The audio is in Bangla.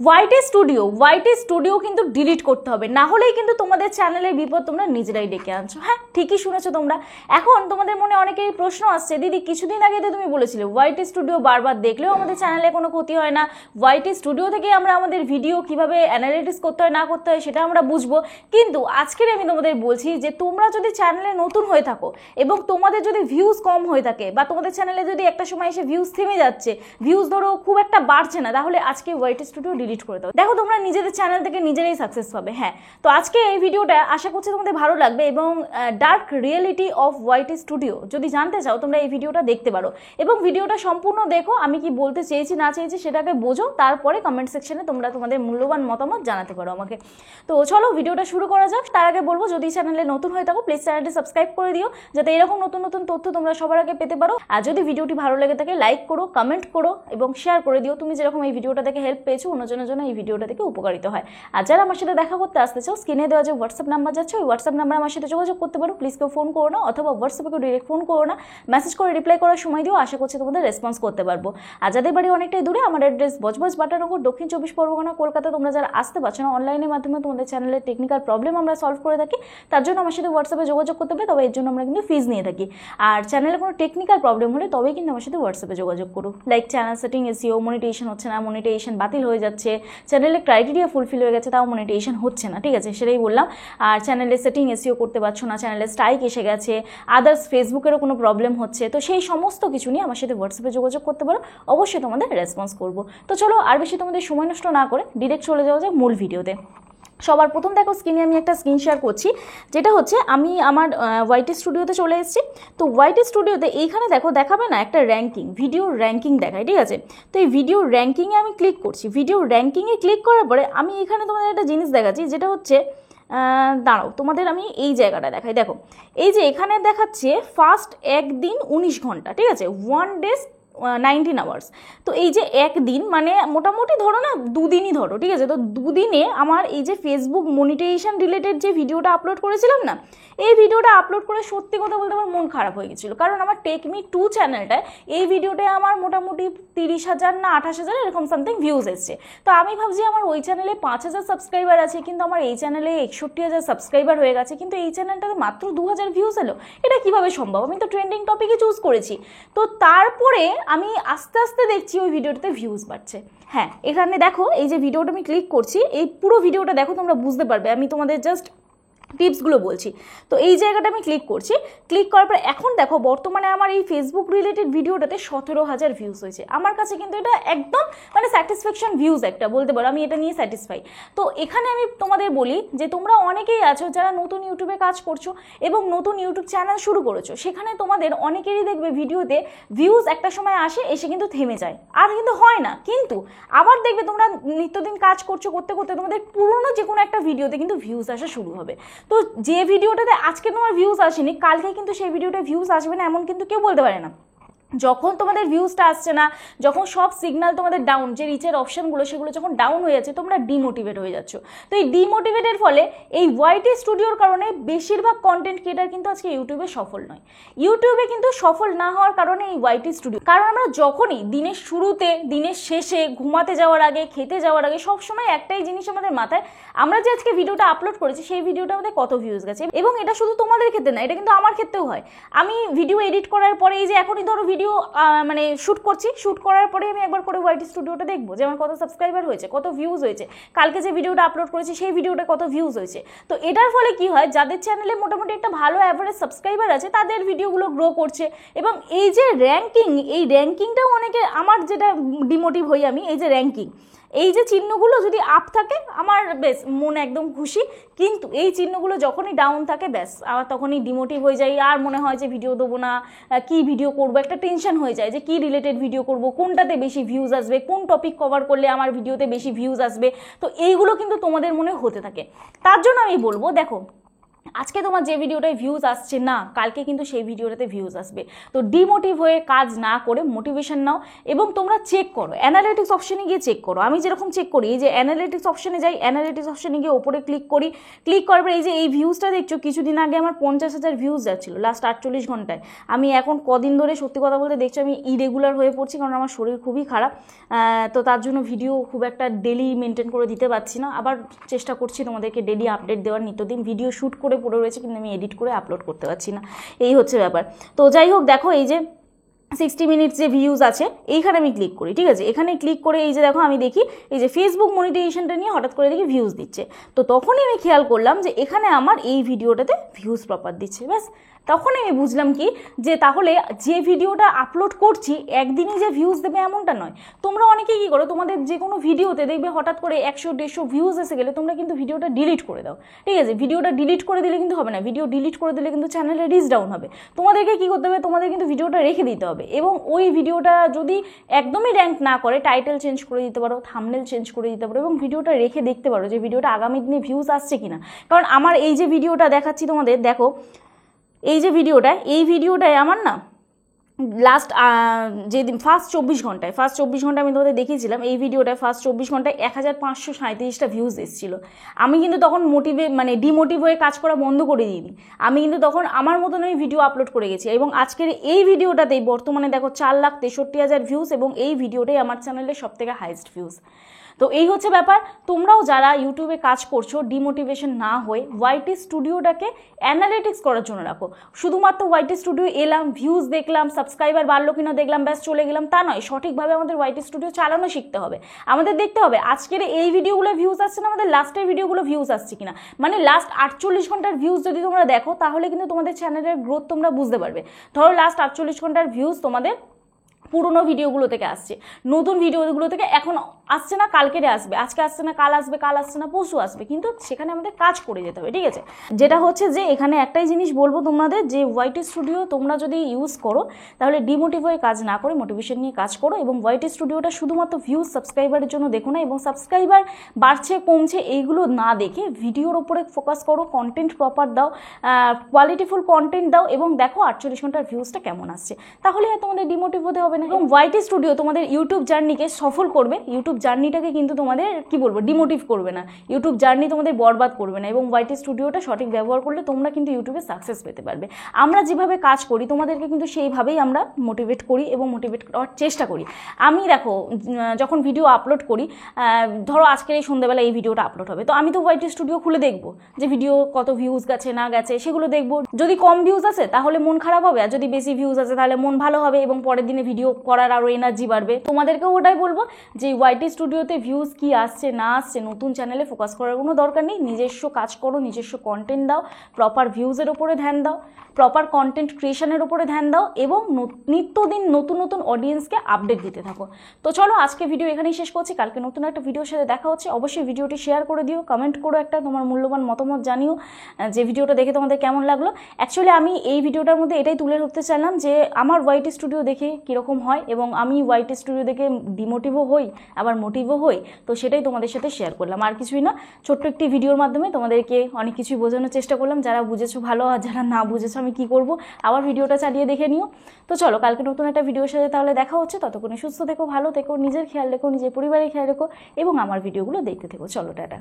ওয়াইটি স্টুডিও কিন্তু ডিলিট করতে হবে, না হলেই কিন্তু তোমাদের চ্যানেলের বিপদ তোমরা নিজেরাই ডেকে আনছো। হ্যাঁ, ঠিকই শুনেছো তোমরা। এখন তোমাদের মনে অনেকেই প্রশ্ন আসছে, দিদি কিছুদিন আগে তো তুমি বলেছিলে ওয়াইটি স্টুডিও বারবার দেখলেও আমাদের চ্যানেলে কোনো ক্ষতি হয় না, ওয়াইটি স্টুডিও থেকে আমরা আমাদের ভিডিও কিভাবে অ্যানালিটিক্স করতে হয় না করতে হয় সেটা আমরা বুঝবো। কিন্তু আজকের আমি তোমাদের বলছি যে তোমরা যদি চ্যানেলে নতুন হয়ে থাকো এবং তোমাদের যদি ভিউজ কম হয়ে থাকে বা তোমাদের চ্যানেলে যদি একটা সময় এসে ভিউজ থেমে যাচ্ছে, ভিউজ ধরো খুব একটা বাড়ছে না, তাহলে আজকে ওয়াইটি স্টুডিও ডিলিট করে দাও। দেখো তোমরা নিজেদের চ্যানেল থেকে নিজেরাই সাকসেস পাবে। হ্যাঁ, তো আজকে এই ভিডিওটা আশা করছি তোমাদের ভালো লাগবে এবং dark reality of YT studio যদি জানতে চাও তোমরা এই ভিডিওটা দেখতে পারো এবং ভিডিওটা সম্পূর্ণ দেখো, আমি কি বলতে চেয়েছি না চেয়েছি সেটাকে বোঝো, তারপরে কমেন্ট সেকশনে তোমরা তোমাদের মূল্যবান মতামত জানাতে পারো আমাকে। তো চলো ভিডিওটা শুরু করা যাক। তার আগে বলবো, যদি চ্যানেলে নতুন হয়ে থাকো প্লিজ চ্যানেলটি সাবস্ক্রাইব করে দিও, যাতে এরকম নতুন নতুন তথ্য তোমরা সবার আগে পেতে পারো। আর যদি ভিডিওটি ভালো লেগে থাকে লাইক করো, কমেন্ট করো এবং শেয়ার করে দিও। তুমি যেরকম এই ভিডিওটা থেকে হেল্প পেয়েছো, অন্যজনের জন্য এই ভিডিওটা থেকে উপকারিত হয়। আর যারা আমার সাথে দেখা করতে আসতে চাও, স্ক্রিনে দেওয়া যে হোয়াটসঅ্যাপ নাম্বার যাচ্ছে ওই হোয়াটসঅ্যাপ নাম্বার আমার সাথে যোগাযোগ করতে পারো। প্লিজ কেউ ফোন করো না, অথবা হোয়াটসঅ্যাপে কেউ ডিরেক্ট ফোন করো না, মেসেজ করে রিপ্লাই করার সময় দিও। আশা করছি তোমাদের রেসপন্স করতে পারবো। আর যাদের বাড়ি অনেকটাই দূরে, আমার অ্যাড্রেস বজবজ বাটানগর, দক্ষিণ 24 পরগনা, কলকাতা। তোমরা যারা আসতে পারছো না, অনলাইনের মাধ্যমে তোমাদের চ্যানেলের টেকনিক্যাল প্রবলেম আমরা সলভ করে থাকি, তার জন্য আমার সাথে হোয়াটসঅ্যাপে যোগাযোগ করতে হবে। তবে এর জন্য আমরা কিন্তু ফিজ নিয়ে থাকি। আর চ্যানেলে কোনো টেকনিক্যাল প্রবলেম হলে তবেই কিন্তু আমার সাথে হোয়াটসঅ্যাপে যোগাযোগ করো। Like channel setting, SEO, monetisation হচ্ছে না, মনিটাইজেশন বাতিল হয়ে যাচ্ছে, চ্যানেলের ক্রাইটেরিয়া ফুলফিল হয়ে গেছে তাও মনিটাইজেশন হচ্ছে না, ঠিক আছে, সেটাই বললাম। আর চ্যানেলের সেটিং এসইও করতে পারছো না, চ্যানেলের স্ট্রাইক এসে গেছে, আদার্স ফেসবুকেরও কোনো প্রবলেম হচ্ছে, তো সেই সমস্ত কিছু নিয়ে আমার সাথে হোয়াটসঅ্যাপে যোগাযোগ করতে পারো। অবশ্যই তোমাদের রেসপন্স করবো। তো চলো আর বেশি তোমাদের সময় নষ্ট না করে ডিরেক্ট চলে যাওয়া যায় মূল ভিডিওতে। সবার প্রথম দেখো স্ক্রিনে আমি একটা স্ক্রিন শেয়ার করছি, যেটা হচ্ছে আমি আমার ওয়াইটি স্টুডিওতে চলে এসেছি। তো ওয়াইটি স্টুডিওতে এইখানে দেখো দেখাবে না একটা র্যাঙ্কিং, ভিডিও র্যাঙ্কিং দেখায়, ঠিক আছে। তো এই ভিডিও র্যাঙ্কিংয়ে আমি ক্লিক করছি। ভিডিও র্যাঙ্কিংয়ে ক্লিক করার পরে আমি এখানে তোমাদের একটা জিনিস দেখাচ্ছি, যেটা হচ্ছে দাঁড়াও তোমাদের আমি এই জায়গাটা দেখাই। দেখো এই যে এখানে দেখাচ্ছে ফার্স্ট একদিন 19 ঘন্টা, ঠিক আছে, 1 ডে 19 আওয়ার্স। তো এই যে একদিন মানে মোটামুটি ধরো না দুদিনই ধরো, ঠিক আছে। তো দুদিনে আমার এই যে ফেসবুক মনিটাইজেশন রিলেটেড যে ভিডিওটা আপলোড করেছিলাম না, এই ভিডিওটা আপলোড করে সত্যি কথা বলতে আমার মন খারাপ হয়ে গেছিলো। কারণ আমার টেকমি 2 চ্যানেলটায় এই ভিডিওটায় আমার মোটামুটি 30,000 না 28,000 এরকম সামথিং ভিউজ এসছে। তো আমি ভাবছি আমার ওই চ্যানেলে 5,000 সাবস্ক্রাইবার আছে, কিন্তু আমার এই চ্যানেলে 61,000 সাবস্ক্রাইবার হয়ে গেছে, কিন্তু এই চ্যানেলটাতে মাত্র 2,000 ভিউজ এলো। এটা কিভাবে সম্ভব? আমি তো ট্রেন্ডিং টপিকই চুজ করেছি। তো তারপরে আমি আস্তে আস্তে দেখছি ওই ভিডিওটাতে ভিউজ বাড়ছে। হ্যাঁ, এখানে দেখো এই যে ভিডিওটা আমি ক্লিক করছি, এই পুরো ভিডিওটা দেখো, তোমরা বুঝতে পারবে। আমি তোমাদের জাস্ট টিপসগুলো বলছি। তো এই জায়গাটা আমি ক্লিক করছি, ক্লিক করার পর এখন দেখো বর্তমানে আমার এই ফেসবুক রিলেটেড ভিডিওটাতে 17,000 ভিউজ হয়েছে। আমার কাছে কিন্তু এটা একদম মানে স্যাটিসফ্যাকশন ভিউজ একটা বলতে পারো, আমি এটা নিয়ে স্যাটিসফাই। তো এখানে আমি তোমাদের বলি যে তোমরা অনেকেই আছো যারা নতুন ইউটিউবে কাজ করছো এবং নতুন ইউটিউব চ্যানেল শুরু করেছো, সেখানে তোমাদের অনেকেরই দেখবে ভিডিওতে ভিউজ একটা সময় আসে, এসে কিন্তু থেমে যায়, আর কিন্তু হয় না। কিন্তু আবার দেখবে তোমরা নিত্যদিন কাজ করছো, করতে করতে তোমাদের পুরোনো যে কোনো একটা ভিডিওতে কিন্তু ভিউজ আসা শুরু হবে। তো যে ভিডিওটাতে আজকে তোমার ভিউজ আসেনি, কালকে কিন্তু সেই ভিডিওটা ভিউজ আসবে না এমন কিন্তু কেউ বলতে পারে না। যখন তোমাদের ভিউজটা আসছে না, যখন সব সিগন্যাল তোমাদের ডাউন, যে রিচের অপশানগুলো সেগুলো যখন ডাউন হয়ে যাচ্ছে, তোমরা ডিমোটিভেট হয়ে যাচ্ছ। তো এই ডিমোটিভেটের ফলে এই ওয়াইটি স্টুডিওর কারণে বেশিরভাগ কন্টেন্ট ক্রিয়েটার কিন্তু আজকে ইউটিউবে সফল নয়। ইউটিউবে কিন্তু সফল না হওয়ার কারণে এই ওয়াইটি স্টুডিও, কারণ আমরা যখনই দিনের শুরুতে, দিনের শেষে, ঘুমাতে যাওয়ার আগে, খেতে যাওয়ার আগে সবসময় একটাই জিনিস আমাদের মাথায়, আমরা যে আজকে ভিডিওটা আপলোড করেছি সেই ভিডিওটা আমাদের কত ভিউজ গেছে। এবং এটা শুধু তোমাদের ক্ষেত্রে না, এটা কিন্তু আমার ক্ষেত্রেও হয়। আমি ভিডিও এডিট করার পরে এই যে এখনই ধরো ভিডিও মানে শ্যুট করছি, শ্যুট করার পরে আমি একবার করে ওয়াইটি স্টুডিওটা দেখবো যে আমার কত সাবস্ক্রাইবার হয়েছে, কত ভিউজ হয়েছে, কালকে যে ভিডিওটা আপলোড করেছি সেই ভিডিওটা কত ভিউজ হয়েছে। তো এটার ফলে কি হয়, যাদের চ্যানেলে মোটামুটি একটা ভালো অ্যাভারেজ সাবস্ক্রাইবার আছে তাদের ভিডিওগুলো গ্রো করছে। এবং এই যে র্যাঙ্কিং, এই র্যাঙ্কিংটাও অনেকে, আমার যেটা ডিমোটিভ হই আমি, এই যে র্যাঙ্কিং, এই যে চিহ্নগুলো যদি আপ থাকে আমার বেশ মন একদম খুশি, কিন্তু এই চিহ্নগুলো যখনই ডাউন থাকে ব্যাস আমার তখনই ডিমোটিভ হয়ে যায়। আর মনে হয় যে ভিডিও দেবো না, কি ভিডিও করবো, একটা টেনশন হয়ে যায় যে কি রিলেটেড ভিডিও করব, কোনটাতে বেশি ভিউজ আসবে, কোন টপিক কভার করলে আমার ভিডিওতে বেশি ভিউজ আসবে। তো এইগুলো কিন্তু তোমাদের মনে হতে থাকে। তার জন্য আমি বলবো, দেখো আজকে তোমার যে ভিডিওটায় ভিউজ আসছে না, কালকে কিন্তু সেই ভিডিওটাতে ভিউজ আসবে। তো ডিমোটিভ হয়ে কাজ না করে মোটিভেশন নাও এবং তোমরা চেক করো, অ্যানালিটিক্স অপশনে গিয়ে চেক করো। আমি যেরকম চেক করি, এই যে অ্যানালিটিক্স অপশনে যাই, অ্যানালিটিক্স অপশনে গিয়ে ওপরে ক্লিক করি, ক্লিক করার পরে এই যে এই ভিউজটা দেখছো, কিছুদিন আগে আমার 50,000 ভিউজ যাচ্ছিলো লাস্ট 48 ঘন্টায়। আমি এখন কদিন ধরে সত্যি কথা বলতে দেখছো আমি ইরেগুলার হয়ে পড়ছি, কারণ আমার শরীর খুবই খারাপ। তো তার জন্য ভিডিও খুব একটা ডেলি মেনটেন করে দিতে পারছি না। আবার চেষ্টা করছি তোমাদেরকে ডেলি আপডেট দেওয়ার, নিত্যদিন ভিডিও শ্যুট করে পড়ে রয়েছে, কিন্তু আমি এডিট করে আপলোড করতে পারছি না, এই হচ্ছে ব্যাপার। তো যাই হোক, দেখো এই যে 60 মিনিটস যে ভিউজ আছে, এইখানে আমি ক্লিক করি, ঠিক আছে। এখানে ক্লিক করে এই যে দেখো আমি দেখি এই যে ফেসবুক মনিটাইজেশনটা নিয়ে হঠাৎ করে দেখি ভিউজ দিচ্ছে। তো তখনই আমি খেয়াল করলাম যে এখানে আমার এই ভিডিওটাতে ভিউজ প্রপার দিচ্ছে। ব্যাস তখনই আমি বুঝলাম কি, যে তাহলে যে ভিডিওটা আপলোড করছি একদিনই যে ভিউজ দেবে এমনটা নয়। তোমরা অনেকেই কী করো, তোমাদের যে কোনো ভিডিওতে দেখবে হঠাৎ করে 100-150 ভিউজ এসে গেলে তোমরা কিন্তু ভিডিওটা ডিলিট করে দাও, ঠিক আছে। ভিডিওটা ডিলিট করে দিলে কিন্তু হবে না, ভিডিও ডিলিট করে দিলে কিন্তু চ্যানেলে রিচ ডাউন হবে। তোমাদেরকে কী করতে হবে, তোমাদের কিন্তু ভিডিওটা রেখে দিতে হবে, এবং ওই ভিডিওটা যদি একদমই র্যাঙ্ক না করে টাইটেল চেঞ্জ করে দিতে পারো, থাম্বনেল চেঞ্জ করে দিতে পারো, এবং ভিডিওটা রেখে দেখতে পারো যে ভিডিওটা আগামী দিনে ভিউজ আসছে কিনা। কারণ আমার এই যে ভিডিওটা দেখাচ্ছি তোমাদের, দেখো এই যে এই ভিডিওটায় আমার না লাস্ট যেদিন ফার্স্ট 24 ঘন্টায় আমি তোমাদের দেখিয়েছিলাম, এই ভিডিওটায় ফার্স্ট 24 ঘন্টায় 1537টা ভিউজ এসেছিলো। আমি কিন্তু তখন ডিমোটিভ হয়ে কাজ করা বন্ধ করে দিইনি, আমি কিন্তু তখন আমার মতন ওই ভিডিও আপলোড করে গেছি। এবং আজকের এই ভিডিওটাতেই বর্তমানে দেখো 4,63,000 ভিউজ, এবং এই ভিডিওটাই আমার চ্যানেলের সবথেকে হাইয়েস্ট ভিউজ। তো এই হচ্ছে ব্যাপার। তোমরাও যারা ইউটিউবে কাজ করছো, ডিমোটিভেশন না হয়ে ওয়াইটি স্টুডিওটাকে অ্যানালিটিক্স করার জন্য রাখো। শুধুমাত্র ওয়াইটি স্টুডিও এলাম, ভিউজ দেখলাম, সাবস্ক্রাইবার বাড়লো কিনা দেখলাম, ব্যাস চলে গেলাম, তা নয়। সঠিকভাবে আমাদের ওয়াইটি স্টুডিও চালানো শিখতে হবে। আমাদের দেখতে হবে আজকের এই ভিডিওগুলো ভিউজ আসছে না, আমাদের লাস্টের ভিডিওগুলো ভিউজ আসছে কিনা। মানে লাস্ট 48 ঘন্টার ভিউজ যদি তোমরা দেখো, তাহলে কিন্তু তোমাদের চ্যানেলের গ্রোথ তোমরা বুঝতে পারবে। ধরো লাস্ট 48 ঘন্টার ভিউজ তোমাদের পুরোনো ভিডিওগুলো থেকে আসছে, নতুন ভিডিওগুলো থেকে এখন আসছে না, কালকে আসবে, আজকে আসছে না, কাল আসবে, কাল আসছে না, পরশু আসবে, কিন্তু সেখানে আমাদের কাজ করে যেতে হবে, ঠিক আছে। যেটা হচ্ছে যে এখানে একটাই জিনিস বলবো তোমাদের, যে ওয়াইটি স্টুডিও তোমরা যদি ইউজ করো তাহলে ডিমোটিভ হয়ে কাজ না করে মোটিভেশন নিয়ে কাজ করো। এবং ওয়াইটি স্টুডিওটা শুধুমাত্র ভিউজ সাবস্ক্রাইবারের জন্য দেখো না, এবং সাবস্ক্রাইবার বাড়ছে কমছে এইগুলো না দেখে ভিডিওর ওপরে ফোকাস করো, কন্টেন্ট প্রপার দাও, কোয়ালিটিফুল কন্টেন্ট দাও, এবং দেখো 48 ঘন্টার ভিউজটা কেমন আসছে, তাহলে তোমাদের ডিমোটিভ হতে হবে না। এবং ওয়াইটি স্টুডিও তোমাদের ইউটিউব জার্নিকে সফল করবে, ইউটিউব জার্নিটাকে কিন্তু তোমাদের কি বলবো ডিমোটিভ করবে না, ইউটিউব জার্নি তোমাদের বরবাদ করবে না। এবং ওয়াইটি স্টুডিওটা সঠিক ব্যবহার করলে তোমরা কিন্তু ইউটিউবে সাকসেস পেতে পারবে। আমরা যেভাবে কাজ করি তোমাদেরকে কিন্তু সেইভাবেই আমরা মোটিভেট করি এবং মোটিভেট করার চেষ্টা করি। আমি দেখো যখন ভিডিও আপলোড করি, ধরো আজকের এই সন্ধ্যাবেলা এই ভিডিওটা আপলোড হবে, তো আমি তো ওয়াইটি স্টুডিও খুলে দেখবো যে ভিডিও কত ভিউজ গেছে না গেছে, সেগুলো দেখবো। যদি কম ভিউজ আছে তাহলে মন খারাপ হবে, আর যদি বেশি ভিউজ আছে তাহলে মন ভালো হবে, এবং পরের দিনে ভিডিও করার আরও এনার্জি বাড়বে। তোমাদেরকেও ওটাই বলবো যে ওয়াইটি স্টুডিওতে ভিউজ কি আসছে না আসছে নতুন চ্যানেলে ফোকাস করার কোনো দরকার নেই। নিজস্ব কাজ করো, নিজস্ব কন্টেন্ট দাও, প্রপার ভিউজের ওপরে ধ্যান দাও, প্রপার কন্টেন্ট ক্রিয়েশনের ওপরে ধ্যান দাও, এবং নিত্যদিন নতুন নতুন অডিয়েন্সকে আপডেট দিতে থাকো। তো চলো আজকে ভিডিও এখানেই শেষ করছি, কালকে নতুন একটা ভিডিওর সাথে দেখা হচ্ছে। অবশ্যই ভিডিওটি শেয়ার করে দিও, কমেন্ট করো, একটা তোমার মূল্যবান মতামত জানিও যে ভিডিওটা দেখে তোমাদের কেমন লাগলো। অ্যাকচুয়ালি আমি এই ভিডিওটার মধ্যে এটাই তুলে ধরতে চাইলাম যে আমার ওয়াইটি স্টুডিও দেখে কীরকম হয়, এবং আমি ওয়াইটি স্টুডিও দেখে ডিমোটিভও হই আবার মোটিভও হই, তো সেটাই তোমাদের সাথে শেয়ার করলাম। আর কিছুই না, ছোট্ট একটি ভিডিওর মাধ্যমে তোমাদেরকে অনেক কিছুই বোঝানোর চেষ্টা করলাম। যারা বুঝেছো ভালো, আর যারা না বুঝেছো আমি কি করব, আবার ভিডিওটা চালিয়ে দেখে নিও। তো চলো কালকে নতুন একটা ভিডিওর সাথে তাহলে দেখা হচ্ছে। ততক্ষণে সুস্থ থেকো, ভালো থেকো, নিজের খেয়াল রেখো, নিজের পরিবারের খেয়াল রেখো, এবং আমার ভিডিওগুলো দেখতে থেকো। চলো টাটা।